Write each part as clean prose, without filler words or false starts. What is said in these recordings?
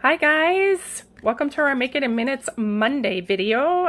Hi guys, welcome to our Make It in Minutes Monday video.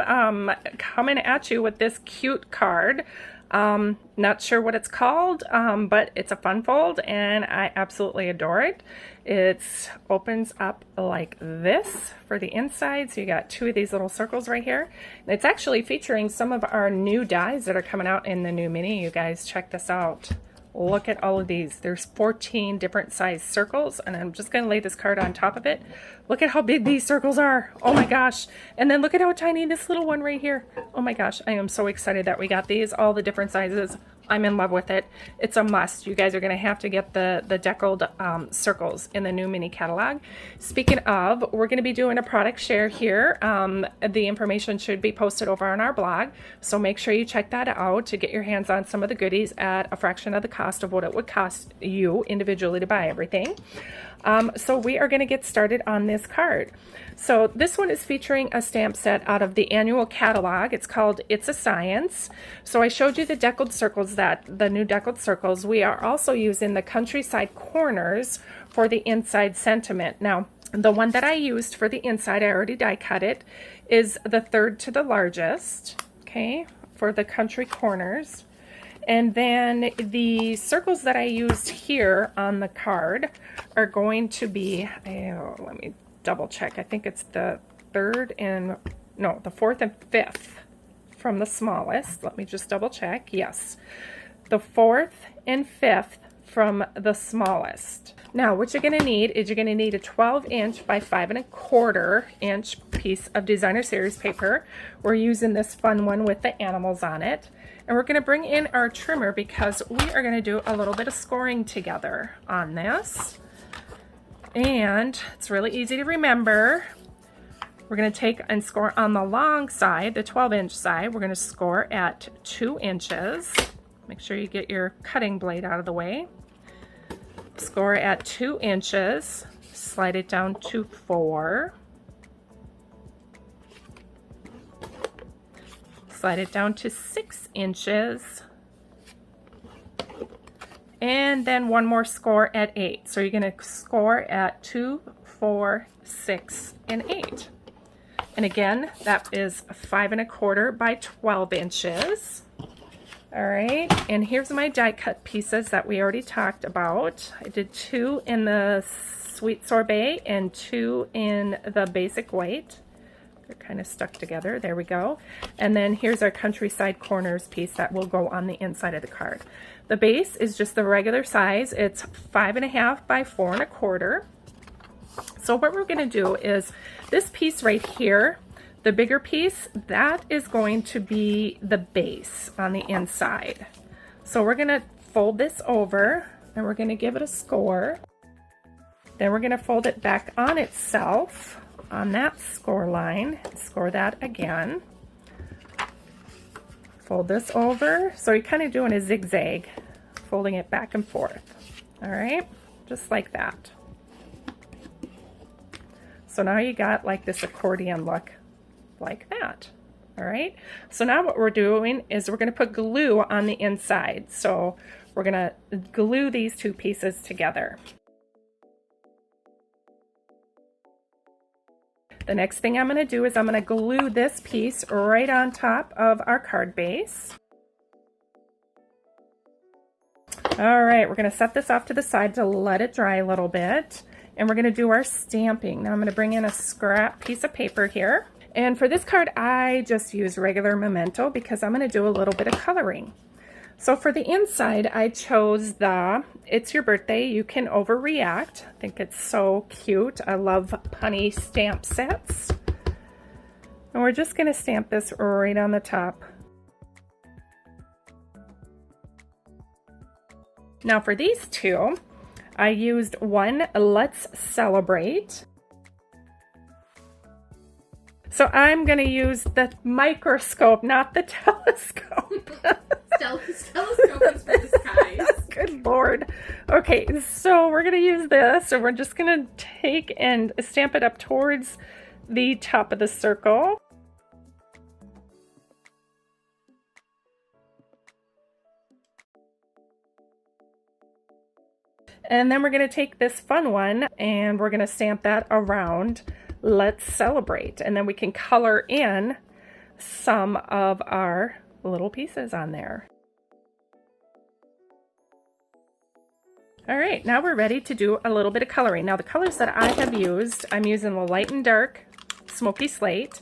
Coming at you with this cute card. Not sure what it's called, but it's a fun fold and I absolutely adore it. It opens up like this for the inside, so you got two of these little circles right here. And it's actually featuring some of our new dies that are coming out in the new mini. You guys check this out. Look at all of these. There's 14 different size circles, and I'm just going to lay this card on top of it. Look at how big these circles are. Oh my gosh. And then look at how tiny this little one right here. Oh my gosh. I am so excited that we got these, all the different sizes. I'm in love with it. It's a must. You guys are going to have to get the deckled circles in the new mini catalog. Speaking of, we're going to be doing a product share here. The information should be posted over on our blog, so make sure you check that out to get your hands on some of the goodies at a fraction of the cost of what it would cost you individually to buy everything. So we are going to get started on this card. So this one is featuring a stamp set out of the annual catalog. It's called It's a Science. So I showed you the deckled circles, the new deckled circles. We are also using the countryside corners for the inside sentiment. Now, the one that I used for the inside, I already die cut it, is the third to the largest, okay, for the country corners. And then the circles that I used here on the card are going to be, let me double check. I think it's the the fourth and fifth from the smallest. Let me just double check. Yes, the fourth and fifth from the smallest. Now, what you're going to need is you're going to need a 12-inch by 5¼ inch piece of designer series paper. We're using this fun one with the animals on it. And we're going to bring in our trimmer because we are going to do a little bit of scoring together on this. And it's really easy to remember. We're going to take and score on the long side, the 12-inch side. We're going to score at 2 inches. Make sure you get your cutting blade out of the way. Score at 2 inches. Slide it down to 4. Slide it down to 6 inches. And then one more score at 8. So you're going to score at 2, 4, 6, and 8. And again, that is 5¼ by 12 inches. All right, and here's my die cut pieces that we already talked about. I did 2 in the sweet sorbet and 2 in the basic white. They're kind of stuck together. There we go. And then here's our countryside corners piece that will go on the inside of the card. The base is just the regular size. It's 5½ by 4¼ So what we're going to do is this piece right here, the bigger piece, that is going to be the base on the inside. So we're going to fold this over and we're going to give it a score. Then we're going to fold it back on itself on that score line. Score that again. Fold this over. So you're kind of doing a zigzag, folding it back and forth. All right, just like that. So now you got like this accordion look. Like that. All right, so now what we're doing is we're going to put glue on the inside. So we're going to glue these two pieces together. The next thing I'm going to do is I'm going to glue this piece right on top of our card base. All right, we're going to set this off to the side to let it dry a little bit, and we're going to do our stamping. Now I'm going to bring in a scrap piece of paper here. And for this card, I just use regular Memento because I'm going to do a little bit of coloring. So for the inside, I chose the It's Your Birthday, You Can Overreact. I think it's so cute. I love punny stamp sets. And we're just going to stamp this right on the top. Now for these two, I used one Let's Celebrate. So I'm going to use the microscope, not the telescope. Telescope is for the skies. Good Lord. Okay, so we're going to use this, and we're just going to take and stamp it up towards the top of the circle. And then we're going to take this fun one and we're going to stamp that around Let's Celebrate. And then we can color in some of our little pieces on there. All right, now we're ready to do a little bit of coloring. Now the colors that I have used, I'm using the light and dark smoky slate.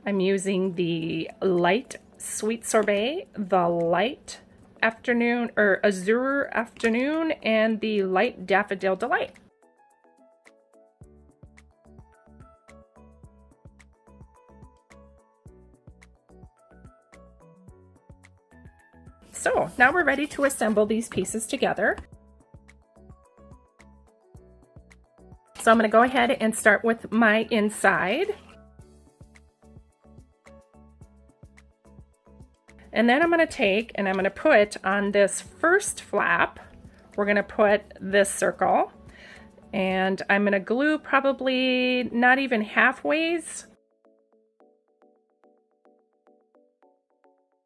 I'm using the light sweet sorbet, the light afternoon or azure afternoon, and the light daffodil delight. So now we're ready to assemble these pieces together. So I'm going to go ahead and start with my inside. And then I'm going to take and I'm going to put on this first flap, we're going to put this circle. And I'm going to glue probably not even halfways.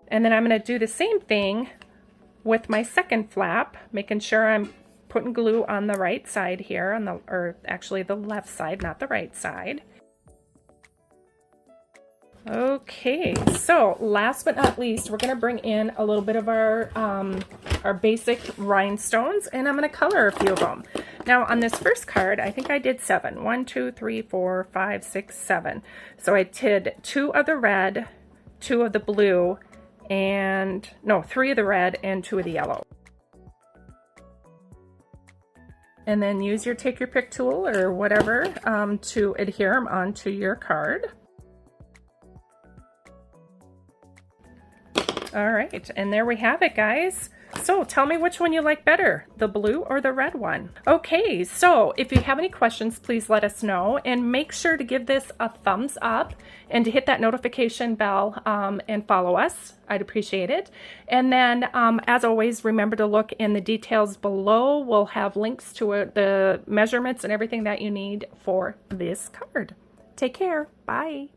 And then I'm going to do the same thing with my second flap, making sure I'm putting glue on the right side here, on the, or actually the left side, not the right side. Okay, so last but not least, we're going to bring in a little bit of our basic rhinestones, and I'm going to color a few of them. Now on this first card, I think I did 7. 1, 2, 3, 4, 5, 6, 7. So I did 2 of the red, 2 of the blue, and no, 3 of the red and 2 of the yellow. And then use your take your pick tool or whatever to adhere them onto your card. All right, and there we have it, guys. So tell me which one you like better, the blue or the red one. Okay, so if you have any questions, please let us know, and make sure to give this a thumbs up and to hit that notification bell and follow us. I'd appreciate it. And then as always, remember to look in the details below. We'll have links to the measurements and everything that you need for this card. Take care. Bye.